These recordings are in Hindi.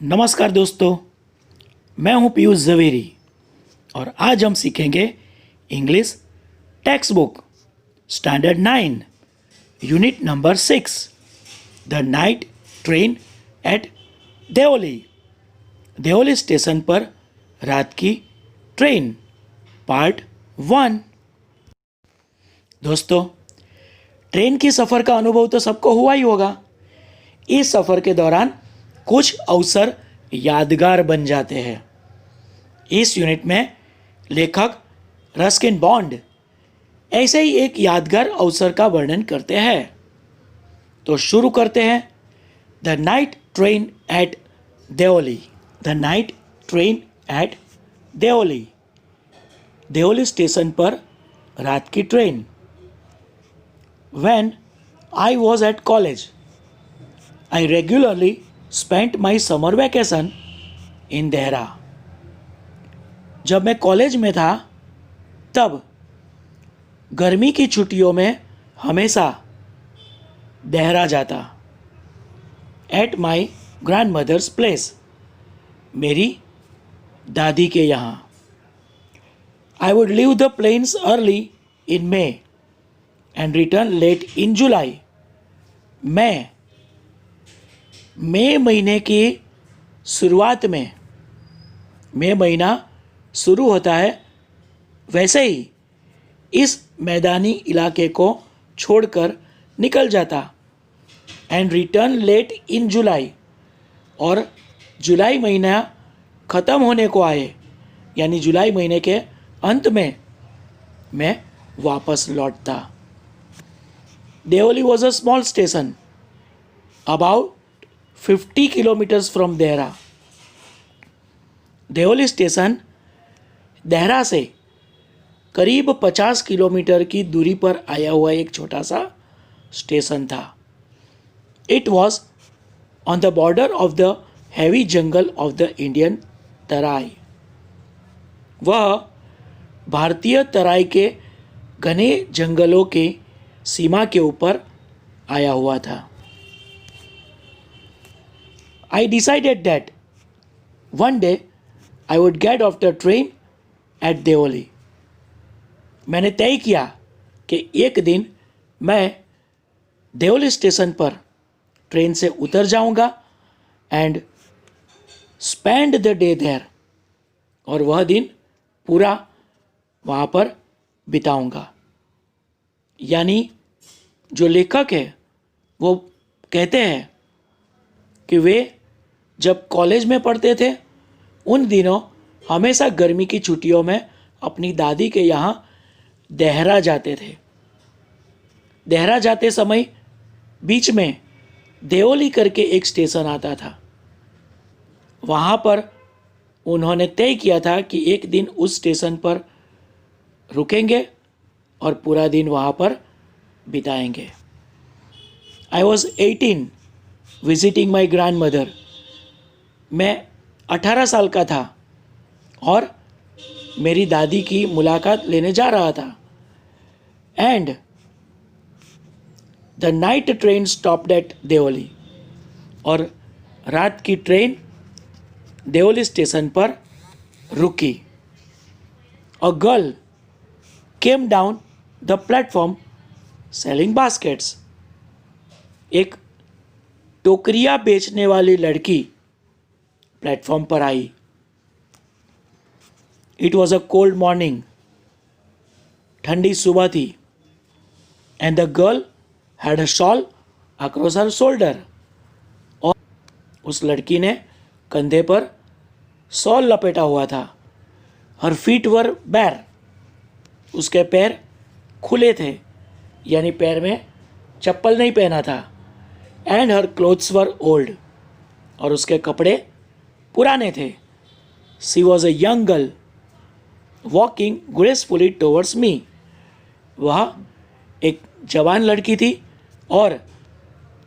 नमस्कार दोस्तों, मैं हूं पीयूष जवेरी और आज हम सीखेंगे English textbook standard 9 unit number 6 the night train at Deoli. Deoli station पर रात की ट्रेन पार्ट 1। दोस्तों, ट्रेन की सफ़र का अनुभव तो सबको हुआ ही होगा। इस सफ़र के दौरान कुछ अवसर यादगार बन जाते हैं। इस यूनिट में लेखक रस्किन बॉन्ड ऐसे ही एक यादगार अवसर का वर्णन करते हैं। तो शुरू करते हैं। The night train at Deoli. The night train at Deoli. Deoli station पर रात की train. When I was at college, I regularly spent my summer vacation in Dehra. जब मैं कॉलेज में था तब गर्मी की छुट्टियों में हमेशा देहरा जाता। At my grandmother's place, मेरी दादी के यहाँ। I would leave the plains early in May and return late in July. मैं मई महीने की शुरुआत में, मई महीना शुरू होता है वैसे ही इस मैदानी इलाके को छोड़कर निकल जाता। एंड रिटर्न लेट इन जुलाई, और जुलाई महीना ख़त्म होने को आए यानी जुलाई महीने के अंत में मैं वापस लौटता। Deoli was a small station about 50 kilometres from Dehra. Deoli station Dehra से करीब 50 किलोमीटर की दूरी पर आया हुआ एक छोटा सा स्टेशन था। It was on the border of the heavy jungle of the Indian Terai. वह भारतीय तराई के घने जंगलों के सीमा के ऊपर आया हुआ था। I decided that one day I would get off the train at Deoli. मैंने तय किया कि एक दिन मैं देओली स्टेशन पर ट्रेन से उतर जाऊंगा and spend the day there, और वह दिन पूरा वहाँ पर बिताऊंगा। यानी जो लेखक है वो कहते हैं कि वे जब कॉलेज में पढ़ते थे उन दिनों हमेशा गर्मी की छुट्टियों में अपनी दादी के यहाँ देहरा जाते थे। देहरा जाते समय बीच में देओली करके एक स्टेशन आता था। वहाँ पर उन्होंने तय किया था कि एक दिन उस स्टेशन पर रुकेंगे और पूरा दिन वहाँ पर बिताएंगे। I was 18 visiting my grand mother. मैं 18 साल का था और मेरी दादी की मुलाकात लेने जा रहा था। And the night train stopped at Deoli, और रात की ट्रेन देओली स्टेशन पर रुकी। A girl came down the platform selling baskets. एक टोकरियाँ बेचने वाली लड़की प्लेटफॉर्म पर आई। It was a cold morning. ठंडी सुबह थी। And the girl had a shawl across her shoulder, और उस लड़की ने कंधे पर शॉल लपेटा हुआ था। हर फीट वर बैर, उसके पैर खुले थे यानी पैर में चप्पल नहीं पहना था। And her clothes were old, और उसके कपड़े पुराने थे। She was a young girl walking gracefully towards me. वह एक जवान लड़की थी और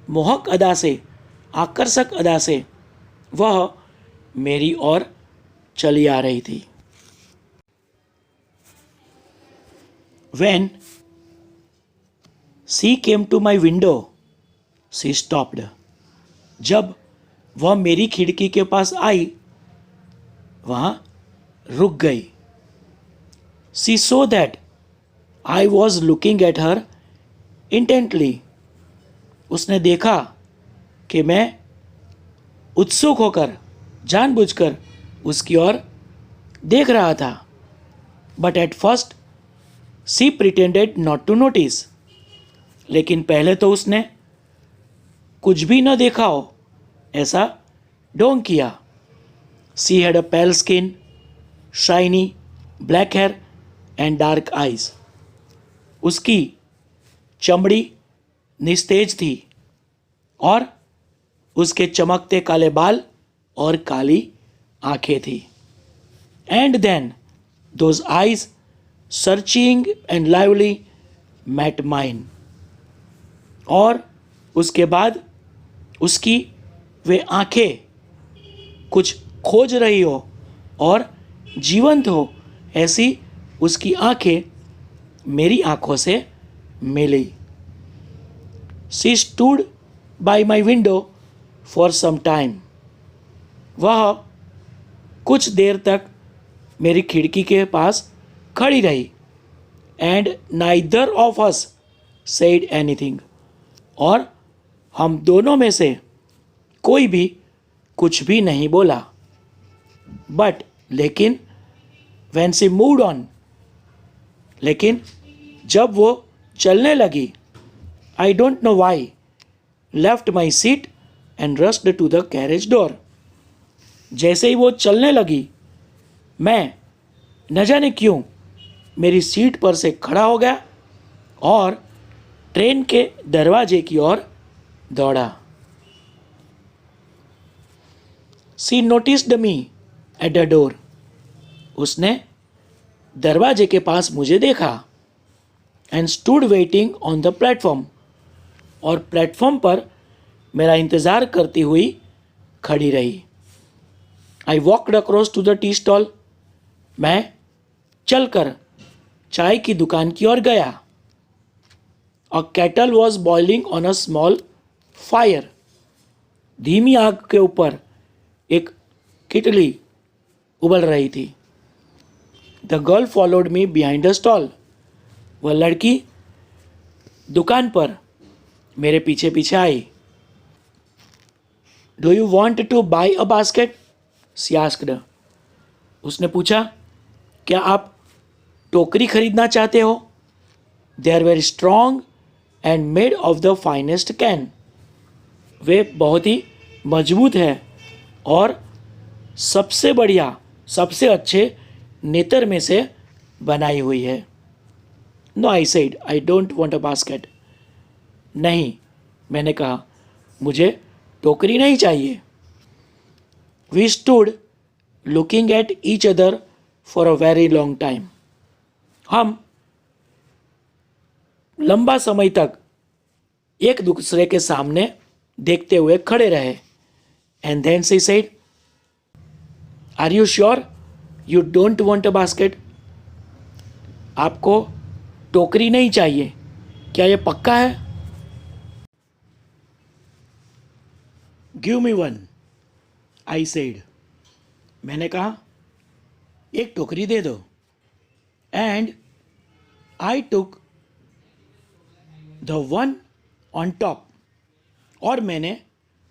मोहक अदा से, आकर्षक अदा से वह मेरी ओर चली आ रही थी। When she came to my window, she stopped। जब वह मेरी खिड़की के पास आई, वहाँ रुक गई। She so that I was looking at her intently. उसने देखा कि मैं उत्सुक होकर, जानबूझकर उसकी ओर देख रहा था। But at first she pretended not to notice. लेकिन पहले तो उसने कुछ भी न देखा हो ऐसा ढोंग किया। She had a pale skin, shiny black hair and dark eyes. उसकी चमड़ी निस्तेज थी और उसके चमकते काले बाल और काली आंखें थी। And then those eyes searching and lively met mine. और उसके बाद उसकी वे आंखें कुछ खोज रही हो और जीवंत हो ऐसी उसकी आंखें मेरी आंखों से मिली। She stood by my window for some time. वह कुछ देर तक मेरी खिड़की के पास खड़ी रही। And neither of us said anything. और हम दोनों में से कोई भी कुछ भी नहीं बोला। बट लेकिन व्हेन शी मूव्ड ऑन, लेकिन जब वो चलने लगी, I don't know why left my seat and rushed to the carriage door. जैसे ही वो चलने लगी, मैं न जाने क्यों मेरी सीट पर से खड़ा हो गया और ट्रेन के दरवाजे की ओर दौड़ा। She noticed me at the door. उसने दरवाजे के पास मुझे देखा। And stood waiting on the platform. और प्लेटफॉर्म पर मेरा इंतज़ार करती हुई खड़ी रही। I walked across to the tea stall. मैं चलकर चाय की दुकान की ओर गया। A kettle was boiling on a small fire. धीमी आग के ऊपर एक किटली उबल रही थी। The girl followed me behind the stall. वह लड़की दुकान पर मेरे पीछे पीछे आई। Do you want to buy a basket? She asked. उसने पूछा, क्या आप टोकरी खरीदना चाहते हो? They are very strong and made of the finest cane. वे बहुत ही मजबूत है और सबसे बढ़िया, सबसे अच्छे नेतर में से बनाई हुई है। No, I said, I don't want a basket. नहीं, मैंने कहा, मुझे टोकरी नहीं चाहिए। We stood looking at each other for a very long time. हम लंबा समय तक एक दूसरे के सामने देखते हुए खड़े रहे। And then she said, are you sure you don't want a basket? आपको टोकरी नहीं चाहिए, क्या ये पक्का है? Give me one, I said. मैंने कहा, एक टोकरी दे दो। And I took the one on top. और मैंने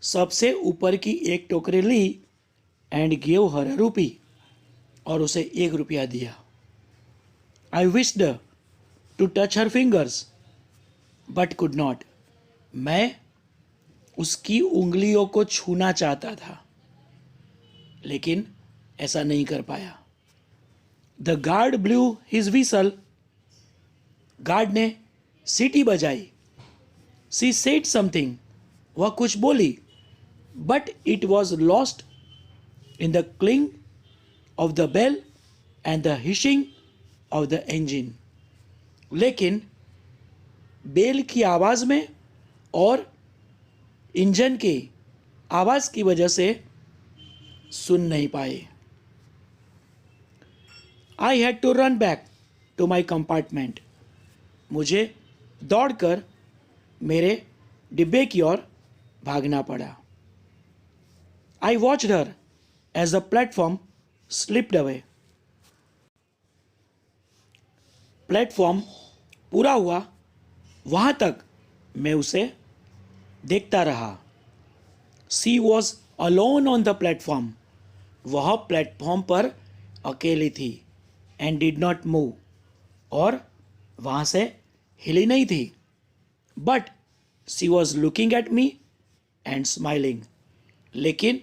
सबसे ऊपर की एक टोकरी ली। एंड गिव हर अ रूपी। और उसे 1 रुपया दिया। I wished to touch her fingers but could not. मैं उसकी उंगलियों को छूना चाहता था, लेकिन ऐसा नहीं कर पाया। The guard blew his whistle. Guard ने सीटी बजाई। She said something. वह कुछ बोली, but it was lost in the clanging of the bell and the hissing of the engine. लेकिन बेल की आवाज़ में और इंजन की आवाज़ की वजह से सुन नहीं पाए। I had to run back to my compartment. मुझे दौड़कर मेरे डिब्बे की ओर भागना पड़ा। I watched her as the platform slipped away. Platform पूरा हुआ, वहाँ तक मैं उसे देखता रहा. She was alone on the platform. वह प्लेटफॉर्म पर अकेली थी. And did not move. और वहाँ से हिली नहीं थी. But she was looking at me and smiling. लेकिन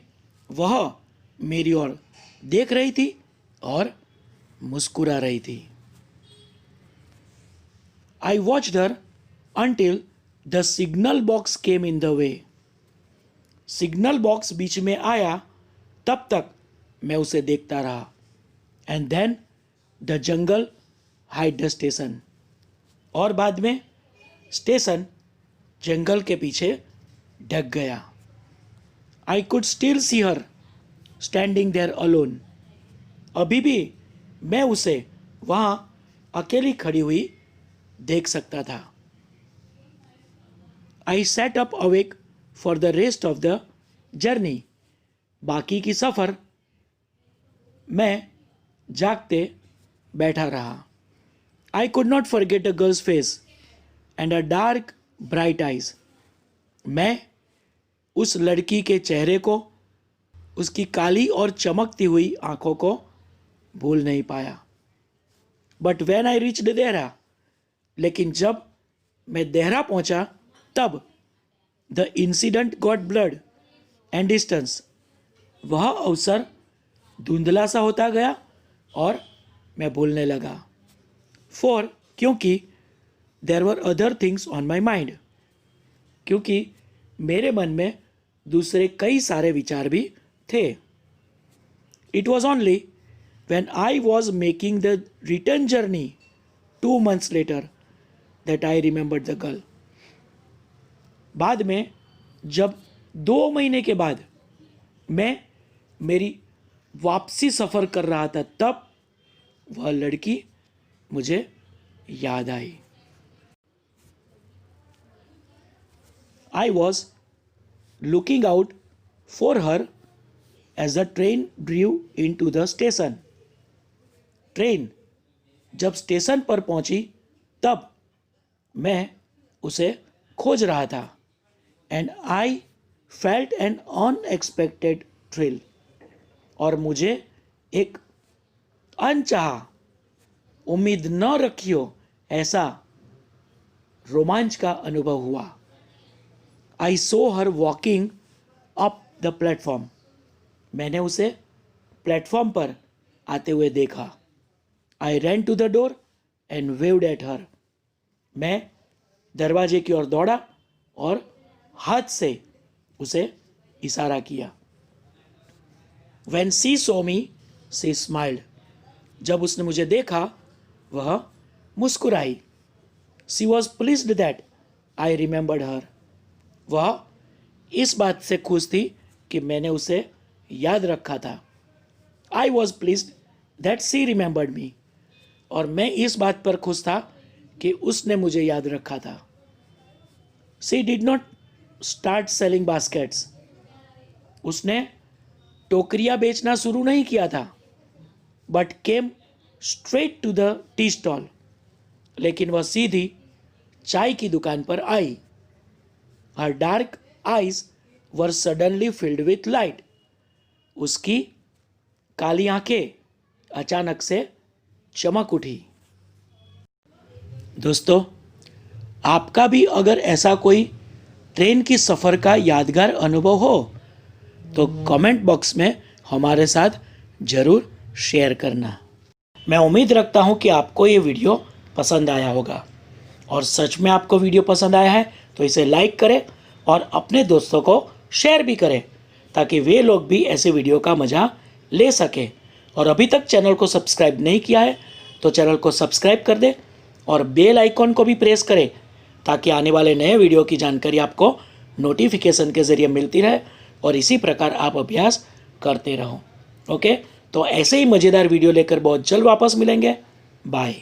वह मेरी ओर देख रही थी और मुस्कुरा रही थी. I watched her until the signal box came in the way. Signal box बीच में आया, तब तक मैं उसे देखता रहा. And then the jungle hid the station. और बाद में स्टेशन जंगल के पीछे ढक गया. I could still see her standing there alone. अभी भी मैं उसे वहाँ अकेली खड़ी हुई देख सकता था. I sat up awake for the rest of the journey. बाकी की सफ़र मैं जागते बैठा रहा. I could not forget a girl's face and her dark bright eyes. मैं उस लड़की के चेहरे को, उसकी काली और चमकती हुई आंखों को भूल नहीं पाया. But when I reached Dehra, लेकिन जब मैं देहरा पहुंचा, तब the incident got blurred and distance. वह अवसर धुंधला सा होता गया और मैं भूलने लगा. For क्योंकि there were other things on my mind. क्योंकि मेरे मन में दूसरे कई सारे विचार भी थे. It was only when I was making the return journey 2 months later that I remembered the girl. बाद में जब 2 महीने के बाद मैं मेरी वापसी सफ़र कर रहा था, तब वह लड़की मुझे याद आई. I was looking out for her as the train drew into the station. Train जब स्टेशन पर पहुंची, तब मैं उसे खोज रहा था. And I felt an unexpected thrill. और मुझे एक अनचाहा, उम्मीद न रखी हो ऐसा रोमांच का अनुभव हुआ. I saw her walking up the platform. मैंने उसे प्लेटफॉर्म पर आते हुए देखा. I ran to the door and waved at her. मैं दरवाजे की ओर दौड़ा और हाथ से उसे इशारा किया. When she saw me, she smiled. जब उसने मुझे देखा, वह मुस्कुराई. She was pleased that I remembered her. वह इस बात से खुश थी कि मैंने उसे याद रखा था. I was pleased that she remembered me. और मैं इस बात पर खुश था कि उसने मुझे याद रखा था. She did not start selling baskets. उसने टोकरियाँ बेचना शुरू नहीं किया था. But came straight to the tea stall. लेकिन वह सीधी चाय की दुकान पर आई. Her dark eyes were suddenly filled with light. उसकी काली आंखें अचानक से चमक उठी. दोस्तों, आपका भी अगर ऐसा कोई ट्रेन की सफ़र का यादगार अनुभव हो तो कमेंट बॉक्स में हमारे साथ ज़रूर शेयर करना. मैं उम्मीद रखता हूँ कि आपको ये वीडियो पसंद आया होगा. और सच में आपको वीडियो पसंद आया है तो इसे लाइक करें और अपने दोस्तों को शेयर भी करें, ताकि वे लोग भी ऐसे वीडियो का मज़ा ले सकें. और अभी तक चैनल को सब्सक्राइब नहीं किया है तो चैनल को सब्सक्राइब कर दें और बेल आइकॉन को भी प्रेस करें, ताकि आने वाले नए वीडियो की जानकारी आपको नोटिफिकेशन के ज़रिए मिलती रहे और इसी प्रकार आप अभ्यास करते रहो. ओके, तो ऐसे ही मज़ेदार वीडियो लेकर बहुत जल्द वापस मिलेंगे. बाय.